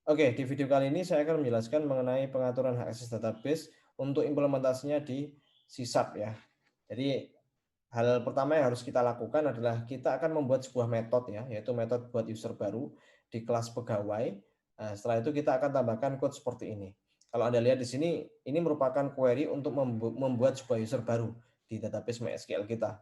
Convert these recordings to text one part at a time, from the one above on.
Oke, di video kali ini saya akan menjelaskan mengenai pengaturan hak akses database untuk implementasinya di C# ya. Jadi hal pertama yang harus kita lakukan adalah kita akan membuat sebuah metode ya, yaitu metode buat user baru di kelas pegawai. Nah, setelah itu kita akan tambahkan code seperti ini. Kalau Anda lihat di sini, ini merupakan query untuk membuat sebuah user baru di database MySQL kita.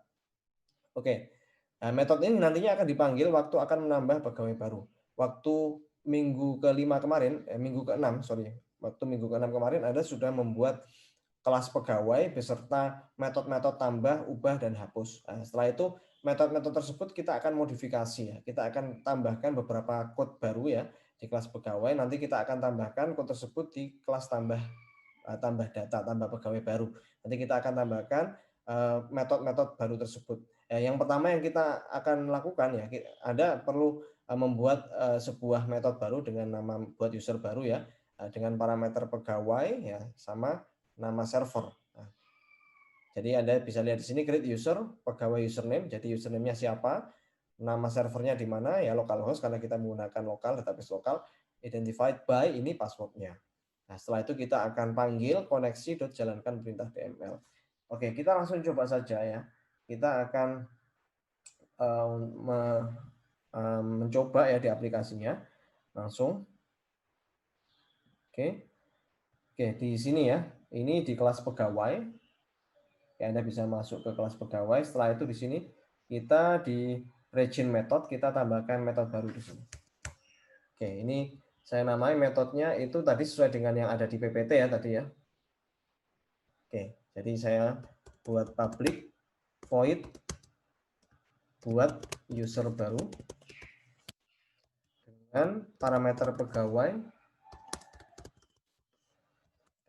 Oke, nah, metode ini nantinya akan dipanggil waktu akan menambah pegawai baru. Waktu minggu ke-5 kemarin, minggu ke-6, sorry. Waktu minggu ke-6 kemarin Anda sudah membuat kelas pegawai beserta metode-metode tambah, ubah, dan hapus. Nah, setelah itu metode-metode tersebut kita akan modifikasi ya. Kita akan tambahkan beberapa code baru ya di kelas pegawai. Nanti kita akan tambahkan code tersebut di kelas tambah data, tambah pegawai baru. Nanti kita akan tambahkan metode-metode baru tersebut. Yang pertama yang kita akan lakukan ya, Anda perlu membuat sebuah metode baru dengan nama buat user baru ya, dengan parameter pegawai ya, sama nama server. Nah, jadi Anda bisa lihat di sini create user, pegawai username, jadi username-nya siapa, nama servernya di mana ya, localhost karena kita menggunakan lokal, database lokal, identified by ini passwordnya. Nah, setelah itu kita akan panggil koneksi jalankan perintah DML. Oke, kita langsung coba saja ya. Kita akan mencoba ya di aplikasinya langsung. Oke, di sini ya. Ini di kelas pegawai. Ya, Anda bisa masuk ke kelas pegawai. Setelah itu di sini kita di region method kita tambahkan metode baru di sini. Oke, ini saya namai metodenya itu tadi sesuai dengan yang ada di PPT ya tadi ya. Oke, jadi saya buat public void buat user baru dengan parameter pegawai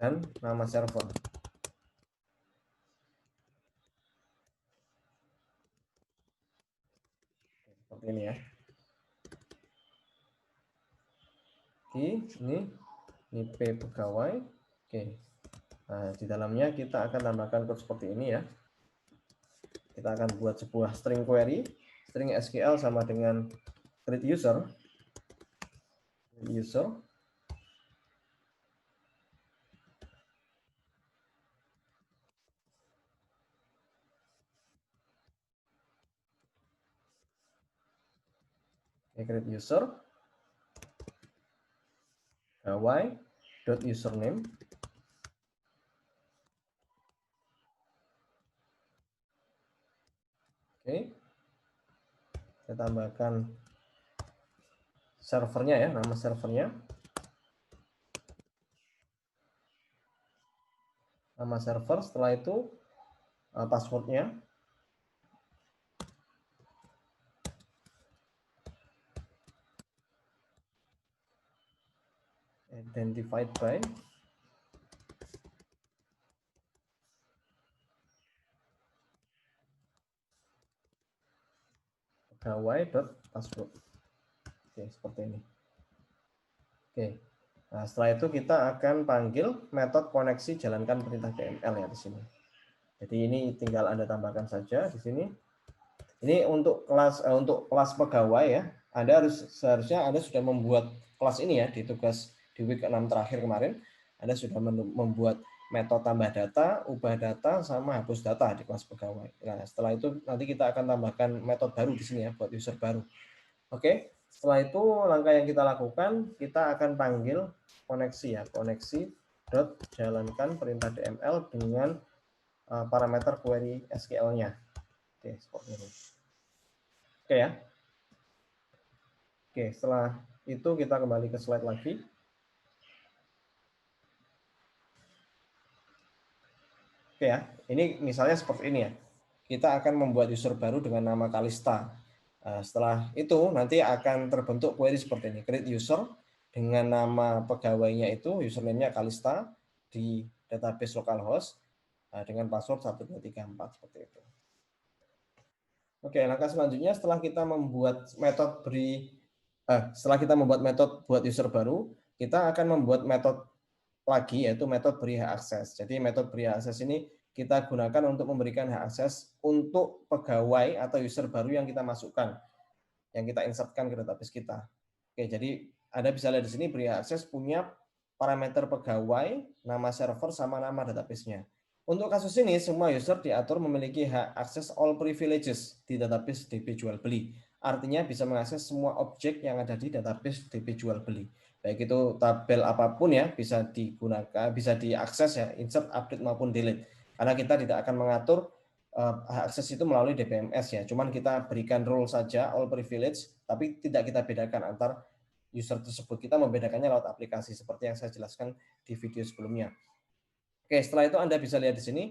dan nama server. Seperti ini ya. Ini P pegawai. Oke. Nah, di dalamnya kita akan tambahkan code seperti ini ya. Kita akan buat sebuah string query, string SQL sama dengan create user. Create user pegawai dot username. Oke. Saya tambahkan servernya ya, nama servernya. Nama server, setelah itu passwordnya. Identified by pegawai.password. Oke, seperti ini. Oke. Nah, setelah itu kita akan panggil metode koneksi jalankan perintah DML ya di sini. Jadi ini tinggal Anda tambahkan saja di sini. Ini untuk kelas pegawai ya. Seharusnya Anda sudah membuat kelas ini ya di tugas di week 6 terakhir kemarin. Anda sudah membuat metode tambah data, ubah data, sama hapus data di kelas pegawai. Nah, setelah itu nanti kita akan tambahkan metode baru di sini ya buat user baru. Oke, setelah itu langkah yang kita lakukan, kita akan panggil koneksi ya, koneksi jalankan perintah DML dengan parameter query SQL-nya. Oke, seperti ini. Oke ya. Oke, setelah itu kita kembali ke slide lagi. Oke ya, ini misalnya seperti ini ya. Kita akan membuat user baru dengan nama Kalista. Setelah itu nanti akan terbentuk query seperti ini. Create user dengan nama pegawainya itu, username-nya Kalista di database localhost dengan password 1234 seperti itu. Oke, langkah selanjutnya setelah kita membuat metode buat user baru, kita akan membuat metode lagi yaitu metode beri hak akses. Jadi metode beri hak akses ini kita gunakan untuk memberikan hak akses untuk pegawai atau user baru yang kita masukkan, yang kita insertkan ke database kita. Oke, jadi Anda bisa lihat di sini beri hak akses punya parameter pegawai, nama server, sama nama database-nya. Untuk kasus ini, semua user diatur memiliki hak akses all privileges di database DB jual beli. Artinya bisa mengakses semua objek yang ada di database DB jual beli. Baik itu tabel apapun ya, bisa digunakan, bisa diakses ya, insert, update maupun delete. Karena kita tidak akan mengatur hak akses itu melalui DBMS ya. Cuman kita berikan role saja all privilege, tapi tidak kita bedakan antar user tersebut. Kita membedakannya lewat aplikasi seperti yang saya jelaskan di video sebelumnya. Oke, setelah itu Anda bisa lihat di sini,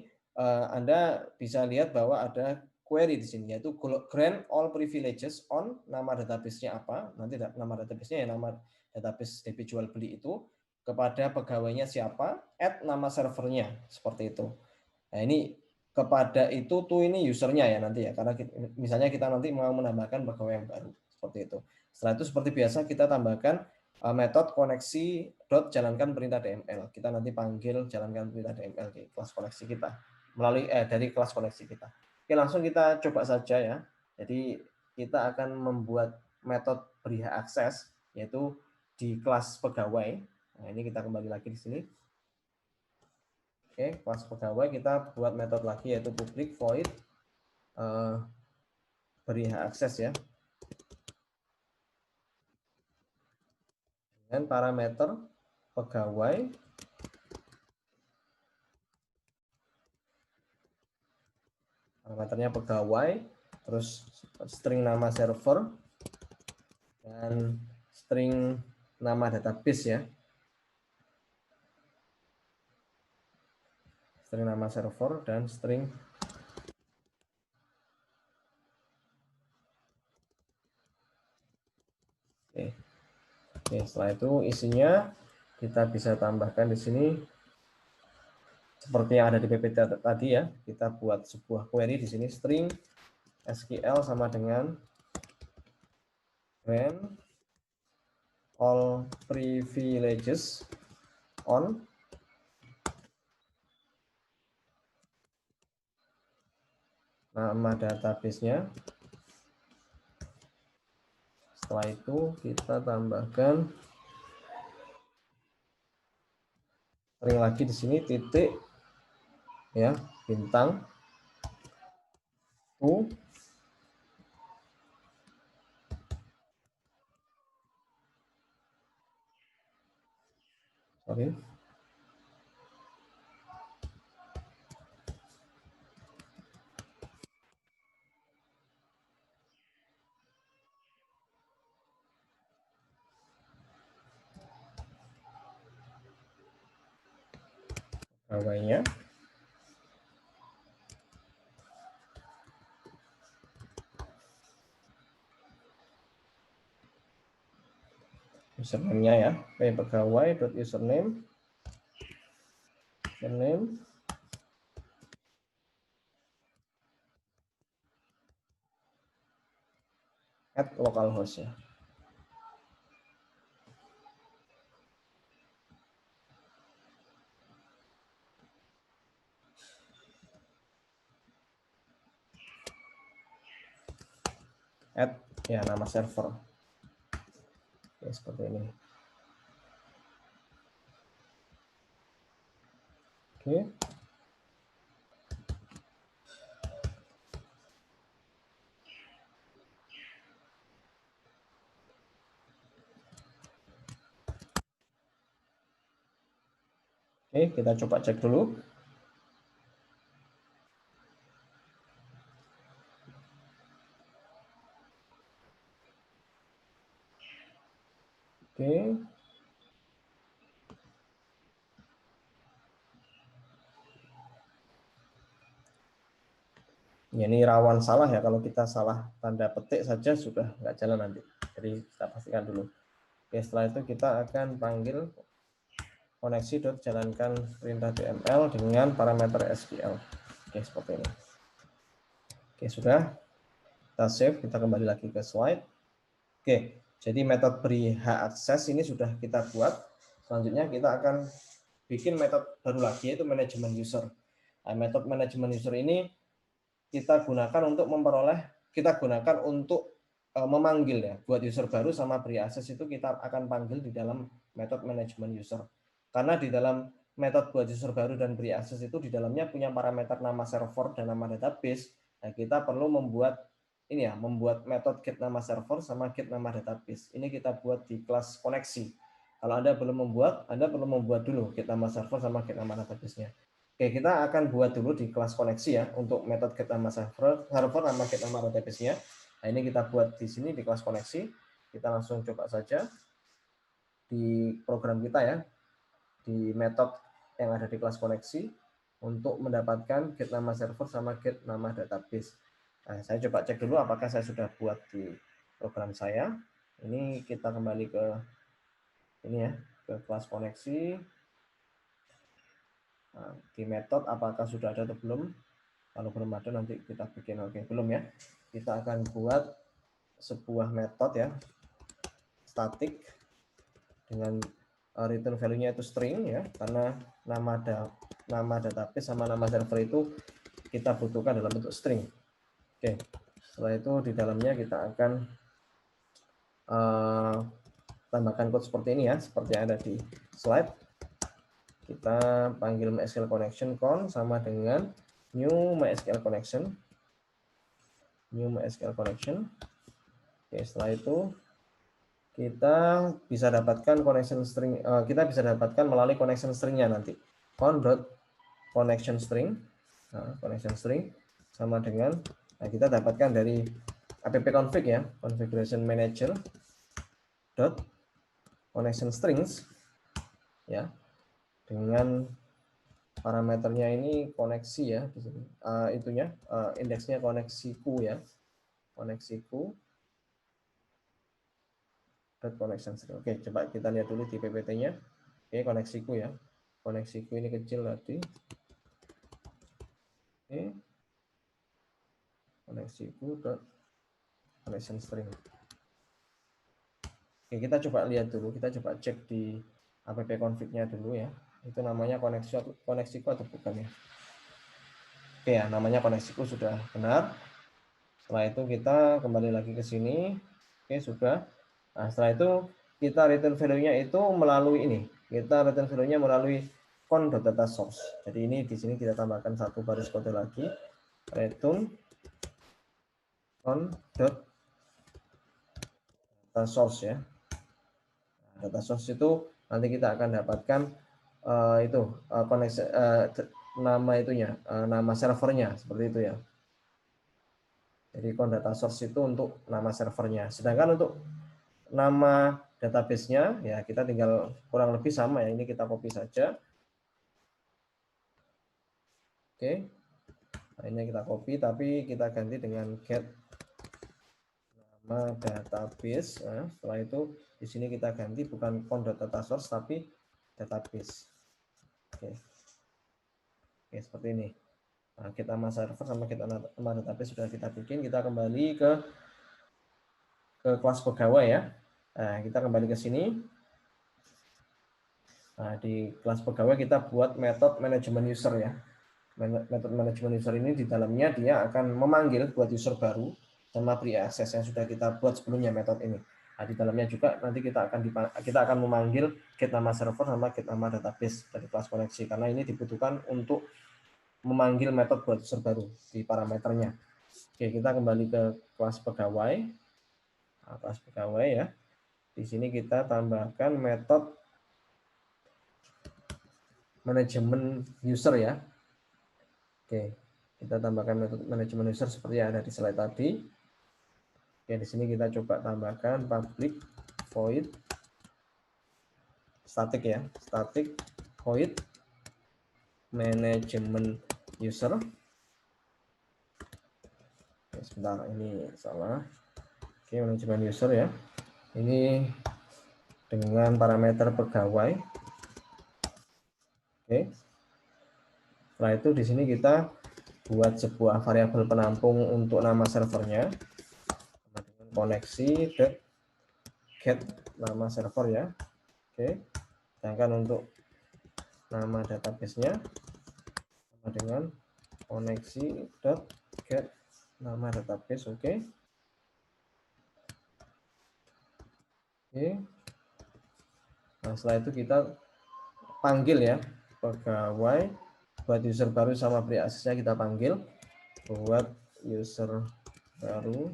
Anda bisa lihat bahwa ada query di sini, yaitu grant all privileges on nama database-nya apa, nanti nama database-nya ya nama database DB jual beli itu, kepada pegawainya siapa, add nama servernya, seperti itu. Nah ini kepada itu tuh ini usernya ya nanti ya, karena misalnya kita nanti mau menambahkan pegawai yang baru, seperti itu. Setelah itu seperti biasa kita tambahkan metode koneksi jalankan perintah DML. Kita nanti panggil jalankan perintah DML di kelas koneksi kita melalui dari kelas koneksi kita. Oke, langsung kita coba saja ya. Jadi kita akan membuat metode beri hak akses yaitu di kelas pegawai. Nah, ini kita kembali lagi di sini. Oke, kelas pegawai kita buat metode lagi yaitu public void beri hak akses ya. Dengan parameter pegawai parameternya pegawai, terus string nama server dan string nama database ya. String nama server dan string Oke, setelah itu isinya kita bisa tambahkan di sini seperti yang ada di PPT tadi ya. Kita buat sebuah query di sini string SQL sama dengan grant all privileges on nama database-nya. Setelah itu kita tambahkan string lagi di sini titik ya bintang to sorry pegawainya. Username-nya ya, pegawai username at localhost ya. At ya nama server. Oke, seperti ini. Oke. Oke, kita coba cek dulu. Oke. Ya, ini rawan salah ya, kalau kita salah tanda petik saja sudah nggak jalan nanti. Jadi kita pastikan dulu. Oke, setelah itu kita akan panggil koneksi jalankan perintah DML dengan parameter SQL. Oke, seperti ini. Oke, sudah. Kita save, kita kembali lagi ke slide. Oke, jadi metode beri hak akses ini sudah kita buat. Selanjutnya kita akan bikin metode baru lagi, yaitu manajemen user. Nah, metode manajemen user ini kita gunakan untuk memanggil ya, buat user baru sama beri akses itu kita akan panggil di dalam metode management user. Karena di dalam metode buat user baru dan beri akses itu di dalamnya punya parameter nama server dan nama database. Nah, kita perlu membuat ini ya, membuat metode get nama server sama get nama database. Ini kita buat di kelas koneksi. Kalau Anda belum membuat, Anda perlu membuat dulu get nama server sama get nama database-nya. Oke, kita akan buat dulu di kelas koneksi ya untuk metode get nama server sama get nama database-nya. Nah, ini kita buat di sini di kelas koneksi. Kita langsung coba saja di program kita ya, di metode yang ada di kelas koneksi untuk mendapatkan get nama server sama get nama database. Nah, saya coba cek dulu apakah saya sudah buat di program saya. Ini kita kembali ke ini ya, ke kelas koneksi. Nah, di metode apakah sudah ada atau belum? Kalau belum ada nanti kita bikin. Oke, belum ya. Kita akan buat sebuah metode ya, static dengan return value-nya itu string ya, karena nama database sama nama server itu kita butuhkan dalam bentuk string. Oke, setelah itu di dalamnya kita akan tambahkan code seperti ini ya, seperti yang ada di slide. Kita panggil MySQL connection con sama dengan new MySQL connection. Oke, setelah itu kita bisa dapatkan connection string, kita bisa dapatkan melalui connection stringnya nanti. Con.connection string, nah, connection string sama dengan kita dapatkan dari app-config ya, configuration manager dot connection strings ya, dengan parameternya ini koneksi ya di sini. Itunya indeksnya koneksiku ya, koneksiku dot connection string. Oke, coba kita lihat dulu di PPT-nya. Oke, koneksiku ya, koneksiku ini kecil tadi. Oke, koneksiku dot connection string. Oke, kita coba lihat dulu, kita coba cek di app config-nya dulu ya. Itu namanya koneksiku atau bukan ya? Oke ya, namanya koneksiku sudah benar. Setelah itu kita kembali lagi ke sini. Oke, sudah. Nah, setelah itu kita return value-nya itu melalui ini. Kita return value-nya melalui con.dataSource. Jadi ini di sini kita tambahkan satu baris kode lagi. Return con.dataSource ya. Nah, data source itu nanti kita akan dapatkan koneksi nama itunya, nama servernya seperti itu ya. Jadi con data source itu untuk nama servernya. Sedangkan untuk nama database-nya ya kita tinggal kurang lebih sama ya. Ini kita copy saja. Oke. Nah, ini kita copy tapi kita ganti dengan get nama database. Nah, setelah itu di sini kita ganti bukan con.data source tapi database. Oke. Oke, seperti ini. Nah, get nama server sama get nama database sudah kita bikin. Kita kembali ke kelas pegawai ya. Nah, kita kembali ke sini. Nah, di kelas pegawai kita buat metode management user ya. Metode management user ini di dalamnya dia akan memanggil buat user baru sama beri akses yang sudah kita buat sebelumnya metode ini. Nah, di dalamnya juga nanti kita akan memanggil get nama server sama get nama database dari kelas koneksi karena ini dibutuhkan untuk memanggil metode buat user baru di parameternya. Oke, kita kembali ke kelas pegawai. Nah, kelas pegawai ya. Di sini kita tambahkan metode manajemen user ya. Oke, kita tambahkan metode manajemen user seperti yang ada di slide tadi. Oke, di sini kita coba tambahkan public void static ya, static void manajemen user. Oke, sebentar, ini salah. Oke, manajemen user ya. Ini dengan parameter pegawai. Oke. Setelah itu di sini kita buat sebuah variabel penampung untuk nama servernya dengan koneksi get nama server ya. Oke. Sedangkan untuk nama database-nya sama dengan koneksi get nama database. Oke. Oke. Nah, setelah itu kita panggil ya pegawai buat user baru sama beri aksesnya kita panggil buat user baru.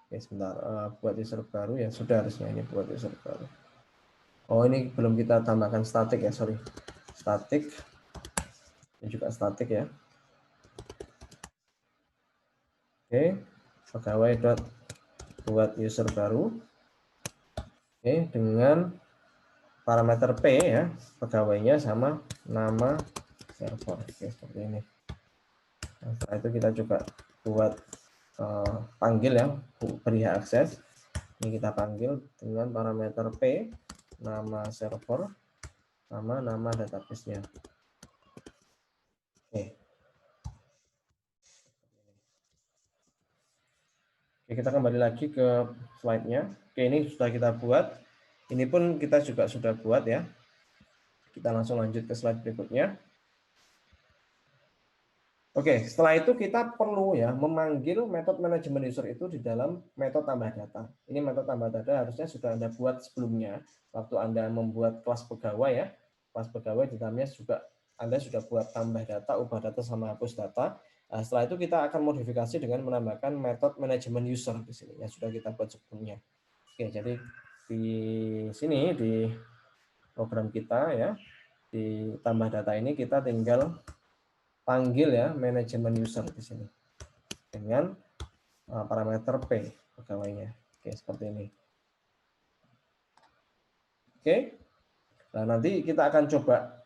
Oke, sebentar. Buat user baru ya sudah harusnya ini buat user baru. Oh, ini belum kita tambahkan static ya, sorry. Static. Ini juga static ya. Oke, pegawai dot buat user baru. Oke, dengan parameter P ya, pegawainya sama nama server. Oke, seperti ini. Nah, setelah itu kita coba buat panggil ya, beri akses. Ini kita panggil dengan parameter P, nama server, sama nama database-nya. Oke. Oke, kita kembali lagi ke slide-nya. Oke, ini sudah kita buat. Ini pun kita juga sudah buat ya. Kita langsung lanjut ke slide berikutnya. Oke, setelah itu kita perlu ya memanggil metode manajemen user itu di dalam metode tambah data. Ini metode tambah data harusnya sudah Anda buat sebelumnya waktu Anda membuat kelas pegawai ya. Kelas pegawai di dalamnya juga Anda sudah buat tambah data, ubah data sama hapus data. Nah, setelah itu kita akan modifikasi dengan menambahkan metode manajemen user di sini yang sudah kita buat sebelumnya. Oke, jadi di sini di program kita ya di tambah data ini kita tinggal panggil ya manajemen user di sini dengan parameter P pegawainya. Oke, seperti ini. Oke. Nah, nanti kita akan coba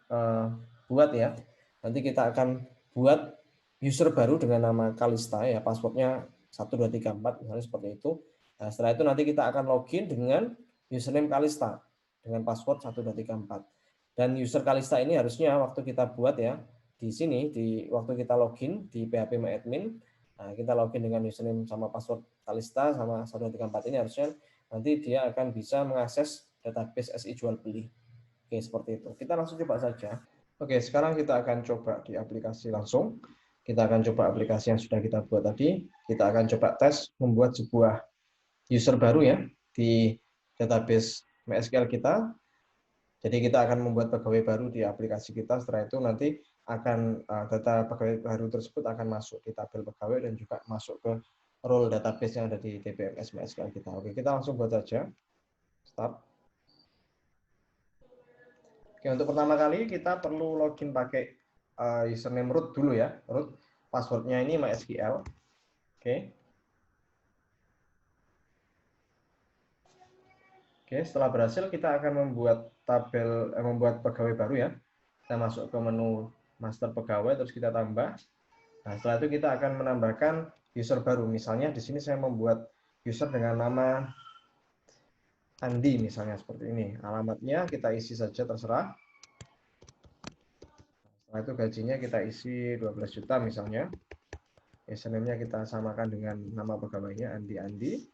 buat ya. Nanti kita akan buat user baru dengan nama Kalista ya, passwordnya 1234 misalnya seperti itu. Nah, setelah itu nanti kita akan login dengan username Kalista dengan password 1234. Dan user Kalista ini harusnya waktu kita buat ya di sini di waktu kita login di phpMyAdmin, nah, kita login dengan username sama password Kalista sama 1234 ini harusnya nanti dia akan bisa mengakses database SI jual beli. Oke, seperti itu. Kita langsung coba saja. Oke, sekarang kita akan coba di aplikasi langsung. Kita akan coba aplikasi yang sudah kita buat tadi. Kita akan coba tes membuat sebuah user baru ya di database MySQL kita. Jadi kita akan membuat pegawai baru di aplikasi kita. Setelah itu nanti akan data pegawai baru tersebut akan masuk di tabel pegawai dan juga masuk ke role database yang ada di DBMS MySQL kita. Oke, kita langsung buat saja. Start. Oke, untuk pertama kali kita perlu login pakai username root dulu ya. Root passwordnya ini MySQL. Oke. Oke, setelah berhasil kita akan membuat membuat pegawai baru ya. Kita masuk ke menu master pegawai terus kita tambah. Nah, setelah itu kita akan menambahkan user baru. Misalnya di sini saya membuat user dengan nama Andi misalnya seperti ini. Alamatnya kita isi saja terserah. Setelah itu gajinya kita isi 12 juta misalnya. Username-nya kita samakan dengan nama pegawainya Andi.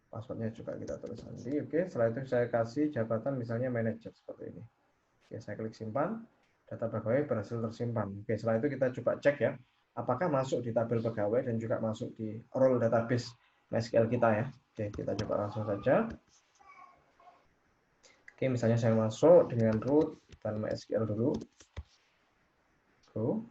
Passwordnya juga kita tulis Andi. Oke, setelah itu saya kasih jabatan misalnya manajer seperti ini. Oke, saya klik simpan. Data pegawai berhasil tersimpan. Oke, setelah itu kita coba cek ya. Apakah masuk di tabel pegawai dan juga masuk di role database MySQL kita ya. Oke, kita coba langsung saja. Oke, misalnya saya masuk dengan root dan MySQL dulu. Go.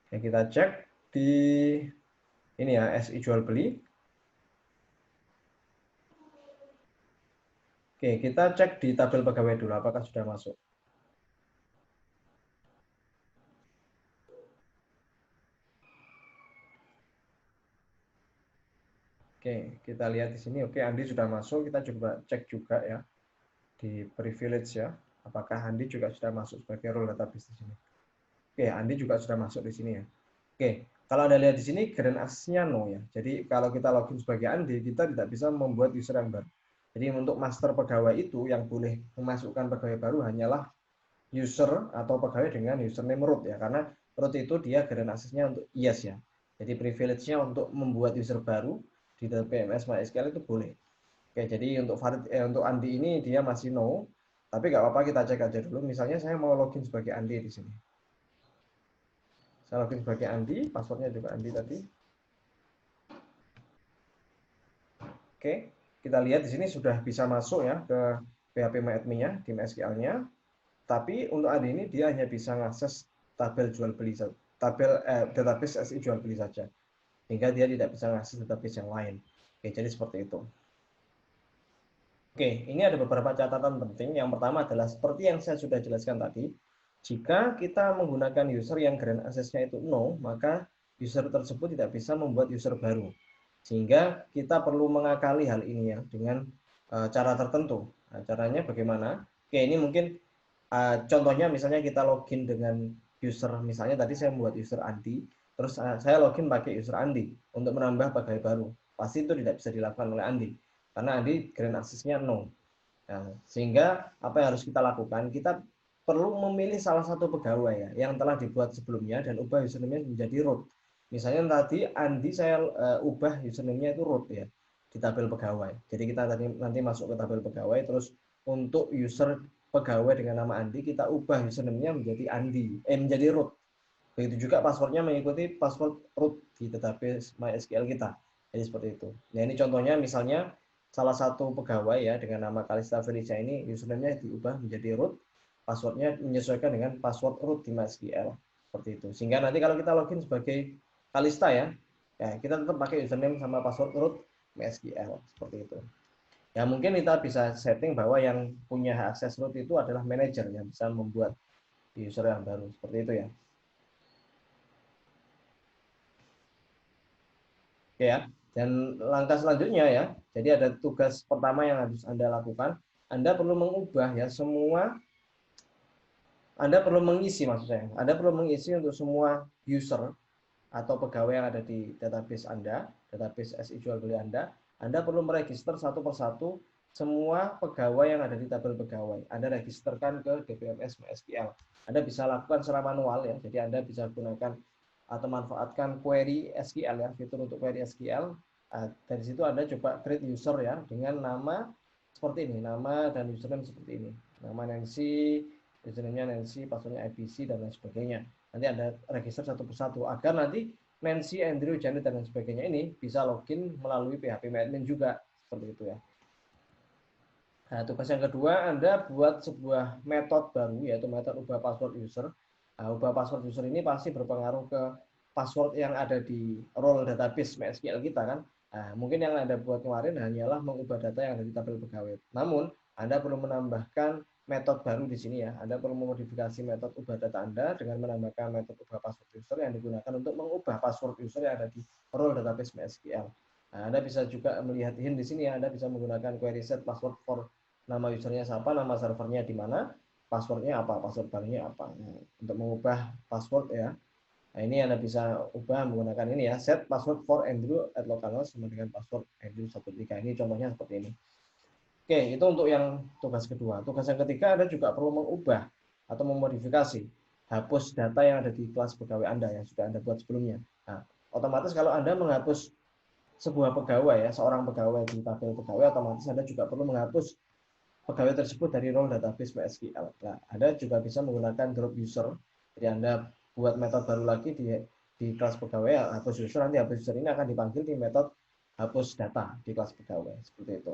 Oke, kita cek di ini ya, SI jual beli. Oke, kita cek di tabel pegawai dulu apakah sudah masuk. Oke, kita lihat di sini. Oke, Andi sudah masuk. Kita coba cek juga ya di privilege ya. Apakah Andi juga sudah masuk sebagai role database di sini? Oke, Andi juga sudah masuk di sini ya. Oke, kalau Anda lihat di sini grant access-nya no ya. Jadi kalau kita login sebagai Andi, kita tidak bisa membuat user yang baru. Jadi untuk master pegawai itu yang boleh memasukkan pegawai baru hanyalah user atau pegawai dengan username root ya. Karena root itu dia grant access-nya untuk yes ya. Jadi privilege-nya untuk membuat user baru di PMS MySQL itu boleh. Oke, jadi untuk Andi ini dia masih no. Tapi nggak apa-apa, kita cek aja dulu. Misalnya saya mau login sebagai Andi di sini. Saya login sebagai Andi, passwordnya juga Andi tadi. Oke, kita lihat di sini sudah bisa masuk ya ke PHP-MyAdmin-nya, di MySQL-nya. Tapi untuk Andi ini dia hanya bisa mengakses tabel jual beli, database SI jual beli saja. Sehingga dia tidak bisa mengakses database yang lain. Oke, jadi seperti itu. Oke, ini ada beberapa catatan penting. Yang pertama adalah seperti yang saya sudah jelaskan tadi, jika kita menggunakan user yang grant access-nya itu 0, maka user tersebut tidak bisa membuat user baru. Sehingga kita perlu mengakali hal ini ya dengan cara tertentu. Nah, caranya bagaimana? Oke, ini mungkin contohnya misalnya kita login dengan user, misalnya tadi saya membuat user Andi, terus saya login pakai user Andi untuk menambah pegawai baru. Pasti itu tidak bisa dilakukan oleh Andi karena Andi grant access-nya 0. Nah, sehingga apa yang harus kita lakukan? Kita perlu memilih salah satu pegawai ya yang telah dibuat sebelumnya dan ubah username menjadi root. Misalnya tadi Andi saya ubah username-nya itu root ya di tabel pegawai. Jadi kita tadi nanti masuk ke tabel pegawai, terus untuk user pegawai dengan nama Andi kita ubah username-nya menjadi menjadi root. Begitu juga passwordnya mengikuti password root di database MySQL kita. Jadi seperti itu. Nah ini contohnya misalnya salah satu pegawai ya dengan nama Kalista Felicia ini username-nya diubah menjadi root, passwordnya menyesuaikan dengan password root di MySQL. Seperti itu. Sehingga nanti kalau kita login sebagai Kalista ya kita tetap pakai username sama password root MySQL. Seperti itu. Ya mungkin kita bisa setting bahwa yang punya akses root itu adalah manajer yang bisa membuat user yang baru. Seperti itu ya. Oke ya. Dan langkah selanjutnya ya, jadi ada tugas pertama yang harus Anda lakukan. Anda perlu mengubah ya semua, Anda perlu mengisi maksud saya. Anda perlu mengisi untuk semua user atau pegawai yang ada di database Anda, database SI jual beli Anda perlu meregister satu persatu semua pegawai yang ada di tabel pegawai. Anda registerkan ke DBMS MySQL. Anda bisa lakukan secara manual ya, jadi Anda bisa gunakan atau manfaatkan query SQL ya, fitur untuk query SQL. Dari situ Anda coba create user ya dengan nama seperti ini, nama dan username seperti ini. Nama Nancy, username-nya Nancy, passwordnya ABC dan lain sebagainya. Nanti Anda register satu persatu agar nanti Nancy, Andrew, Janet dan lain sebagainya ini bisa login melalui PHP-MyAdmin juga seperti itu ya. Nah, tugas yang kedua, Anda buat sebuah metode baru, yaitu metode ubah password user. Nah, ubah password user ini pasti berpengaruh ke password yang ada di role database MySQL kita kan. Nah, mungkin yang Anda buat kemarin hanyalah mengubah data yang ada di tabel pegawai. Namun, Anda perlu menambahkan metode baru di sini ya. Anda perlu memodifikasi metode ubah data Anda dengan menambahkan metode ubah password user yang digunakan untuk mengubah password user yang ada di role database MySQL. Nah, Anda bisa juga melihat hint di sini ya. Anda bisa menggunakan query set password for nama usernya siapa, nama servernya di mana, passwordnya apa, password barunya apa. Nah, untuk mengubah password ya, nah ini Anda bisa ubah menggunakan ini ya, set password for Andrew at localhost sama dengan password Andrew 13. Ini contohnya seperti ini. Oke, itu untuk yang tugas kedua. Tugas yang ketiga, Anda juga perlu mengubah atau memodifikasi, hapus data yang ada di kelas pegawai Anda yang sudah Anda buat sebelumnya. Nah, otomatis kalau Anda menghapus sebuah pegawai ya, seorang pegawai di tabel pegawai, otomatis Anda juga perlu menghapus pegawai tersebut dari role database MySQL. Nah, Anda juga bisa menggunakan drop user. Jadi Anda buat metode baru lagi di kelas pegawai, hapus user, nanti hapus user ini akan dipanggil di metode hapus data di kelas pegawai. Seperti itu.